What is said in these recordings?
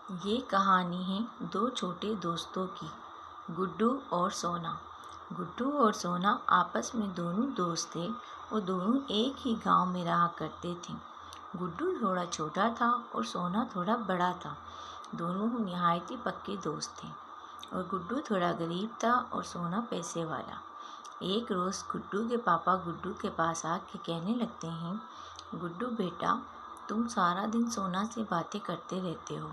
یہ کہانی ہے دو چھوٹے دوستوں کی، گڈو اور سونا۔ گڈو اور سونا آپس میں دونوں دوست تھے اور دونوں ایک ہی گاؤں میں رہا کرتے تھے۔ گڈو تھوڑا چھوٹا تھا اور سونا تھوڑا بڑا تھا۔ دونوں نہایت ہی پکے دوست تھے اور گڈو تھوڑا غریب تھا اور سونا پیسے والا۔ ایک روز گڈو کے پاپا گڈو کے پاس آ کے کہنے لگتے ہیں، گڈو بیٹا، تم سارا دن سونا سے باتیں کرتے رہتے ہو،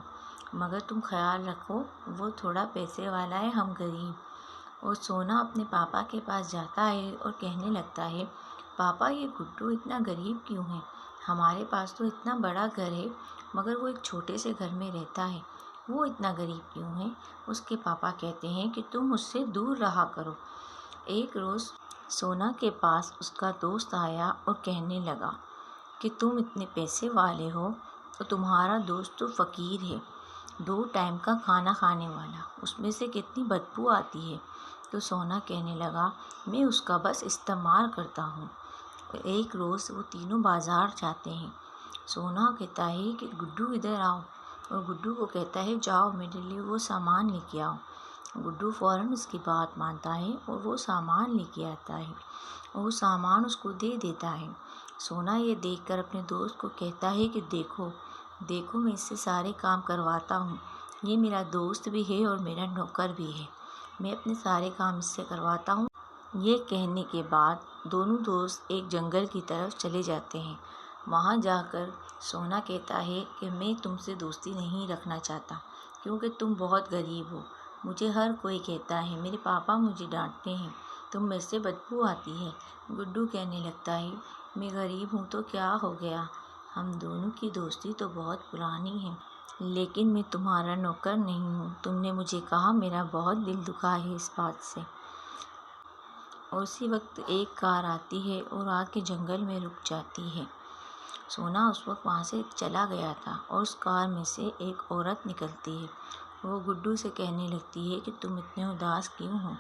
مگر تم خیال رکھو، وہ تھوڑا پیسے والا ہے، ہم غریب۔ اور سونا اپنے پاپا کے پاس جاتا ہے اور کہنے لگتا ہے، پاپا یہ گڈو اتنا غریب کیوں ہے؟ ہمارے پاس تو اتنا بڑا گھر ہے مگر وہ ایک چھوٹے سے گھر میں رہتا ہے، وہ اتنا غریب کیوں ہے؟ اس کے پاپا کہتے ہیں کہ تم اس سے دور رہا کرو۔ ایک روز سونا کے پاس اس کا دوست آیا اور کہنے لگا کہ تم اتنے پیسے والے ہو اور تمہارا دوست تو فقیر ہے، 2 ٹائم کا کھانا کھانے والا، اس میں سے کتنی بدبو آتی ہے۔ تو سونا کہنے لگا، میں اس کا بس استعمال کرتا ہوں۔ ایک روز وہ تینوں بازار جاتے ہیں۔ سونا کہتا ہے کہ گڈو ادھر آؤ، اور گڈو کو کہتا ہے جاؤ میرے لیے وہ سامان لے کے آؤ۔ گڈو فوراً اس کی بات مانتا ہے اور وہ سامان لے کے آتا ہے اور وہ سامان اس کو دے دیتا ہے۔ سونا یہ دیکھ کر اپنے دوست کو کہتا ہے کہ دیکھو میں اس سے سارے کام کرواتا ہوں، یہ میرا دوست بھی ہے اور میرا نوکر بھی ہے، میں اپنے سارے کام اس سے کرواتا ہوں۔ یہ کہنے کے بعد دونوں دوست ایک جنگل کی طرف چلے جاتے ہیں۔ وہاں جا کر سونا کہتا ہے کہ میں تم سے دوستی نہیں رکھنا چاہتا کیونکہ تم بہت غریب ہو، مجھے ہر کوئی کہتا ہے، میرے پاپا مجھے ڈانٹتے ہیں، تم میں سے بدبو آتی ہے۔ گڈو کہنے لگتا ہے، میں غریب ہوں تو کیا ہو گیا، ہم دونوں کی دوستی تو بہت پرانی ہے، لیکن میں تمہارا نوکر نہیں ہوں، تم نے مجھے کہا، میرا بہت دل دکھا ہے اس بات سے۔ اور اسی وقت ایک کار آتی ہے اور آ کے جنگل میں رک جاتی ہے۔ سونا اس وقت وہاں سے چلا گیا تھا اور اس کار میں سے ایک عورت نکلتی ہے۔ وہ گڈو سے کہنے لگتی ہے کہ تم اتنے اداس کیوں ہو،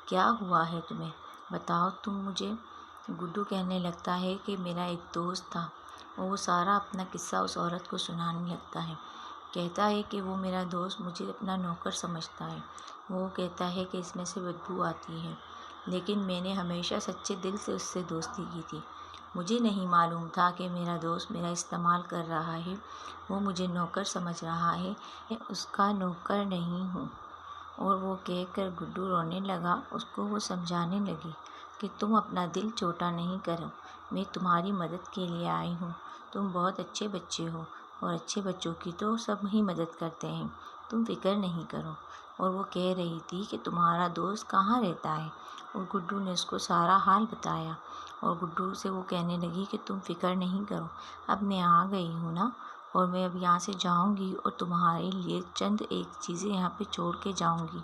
کیا ہوا ہے تمہیں، بتاؤ تم مجھے۔ گڈو کہنے لگتا ہے کہ میرا ایک دوست تھا، اور وہ سارا اپنا قصہ اس عورت کو سنانے لگتا ہے۔ کہتا ہے کہ وہ میرا دوست مجھے اپنا نوکر سمجھتا ہے، وہ کہتا ہے کہ اس میں سے بدبو آتی ہے، لیکن میں نے ہمیشہ سچے دل سے اس سے دوستی کی تھی، مجھے نہیں معلوم تھا کہ میرا دوست میرا استعمال کر رہا ہے، وہ مجھے نوکر سمجھ رہا ہے، میں اس کا نوکر نہیں ہوں۔ اور وہ کہہ کر گڈو رونے لگا۔ اس کو وہ سمجھانے لگی کہ تم اپنا دل چھوٹا نہیں کرو، میں تمہاری مدد کے لیے آئی ہوں، تم بہت اچھے بچے ہو اور اچھے بچوں کی تو سب ہی مدد کرتے ہیں، تم فکر نہیں کرو۔ اور وہ کہہ رہی تھی کہ تمہارا دوست کہاں رہتا ہے، اور گڈو نے اس کو سارا حال بتایا، اور گڈو سے وہ کہنے لگی کہ تم فکر نہیں کرو، اب میں آ گئی ہوں نا، اور میں اب یہاں سے جاؤں گی اور تمہارے لیے چند ایک چیزیں یہاں پہ چھوڑ کے جاؤں گی۔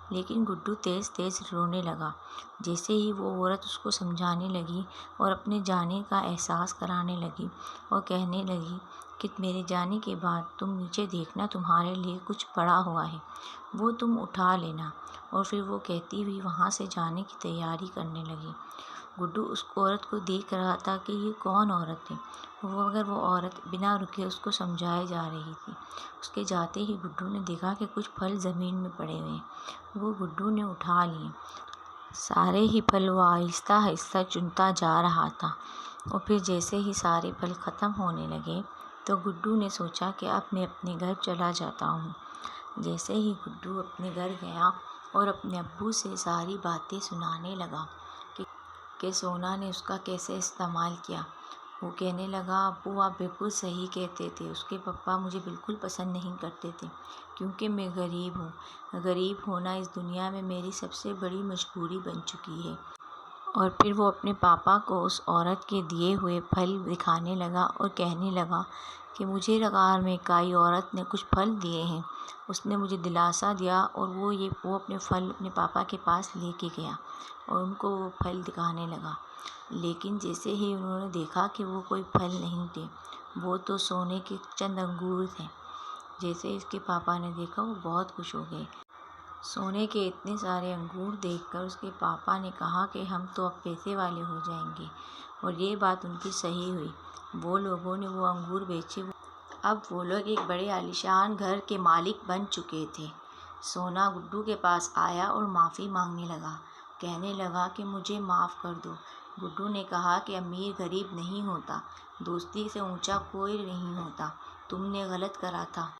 لیکن گڈو تیز تیز رونے لگا۔ جیسے ہی وہ عورت اس کو سمجھانے لگی اور اپنے جانے کا احساس کرانے لگی اور کہنے لگی کہ میرے جانے کے بعد تم نیچے دیکھنا، تمہارے لیے کچھ پڑا ہوا ہے، وہ تم اٹھا لینا۔ اور پھر وہ کہتی ہوئی وہاں سے جانے کی تیاری کرنے لگی۔ گڈو اس عورت کو دیکھ رہا تھا کہ یہ کون عورت ہے، مگر وہ عورت بنا رکے اس کو سمجھائے جا رہی تھی۔ اس کے جاتے ہی گڈو نے دیکھا کہ کچھ پھل زمین میں پڑے ہوئے ہیں، وہ گڈو نے اٹھا لیے۔ سارے ہی پھل وہ آہستہ آہستہ چنتا جا رہا تھا، اور پھر جیسے ہی سارے پھل ختم ہونے لگے تو گڈو نے سوچا کہ اب میں اپنے گھر چلا جاتا ہوں۔ جیسے ہی گڈو اپنے گھر گیا اور اپنے ابو سے ساری باتیں سنانے لگا کہ سونا نے اس کا کیسے استعمال کیا، وہ کہنے لگا، ابو آپ بالکل صحیح کہتے تھے، اس کے پپا مجھے بالکل پسند نہیں کرتے تھے کیونکہ میں غریب ہوں، غریب ہونا اس دنیا میں میری سب سے بڑی مجبوری بن چکی ہے۔ اور پھر وہ اپنے پاپا کو اس عورت کے دیے ہوئے پھل دکھانے لگا اور کہنے لگا کہ مجھے غار میں کوئی عورت نے کچھ پھل دیے ہیں، اس نے مجھے دلاسا دیا، اور وہ اپنے پھل اپنے پاپا کے پاس لے کے گیا اور ان کو وہ پھل دکھانے لگا۔ لیکن جیسے ہی انہوں نے دیکھا کہ وہ کوئی پھل نہیں تھے، وہ تو سونے کے چند انگور تھے۔ جیسے اس کے پاپا نے دیکھا، وہ بہت خوش ہو گئے۔ سونے کے اتنے سارے انگور دیکھ کر اس کے پاپا نے کہا کہ ہم تو اب پیسے والے ہو جائیں گے، اور یہ بات ان کی صحیح ہوئی۔ وہ لوگوں نے وہ انگور بیچے، اب وہ لوگ ایک بڑے عالیشان گھر کے مالک بن چکے تھے۔ سونا گڈو کے پاس آیا اور معافی مانگنے لگا، کہنے لگا کہ مجھے معاف کر دو۔ گڈو نے کہا کہ امیر غریب نہیں ہوتا، دوستی سے اونچا کوئی نہیں ہوتا، تم نے غلط کرا تھا۔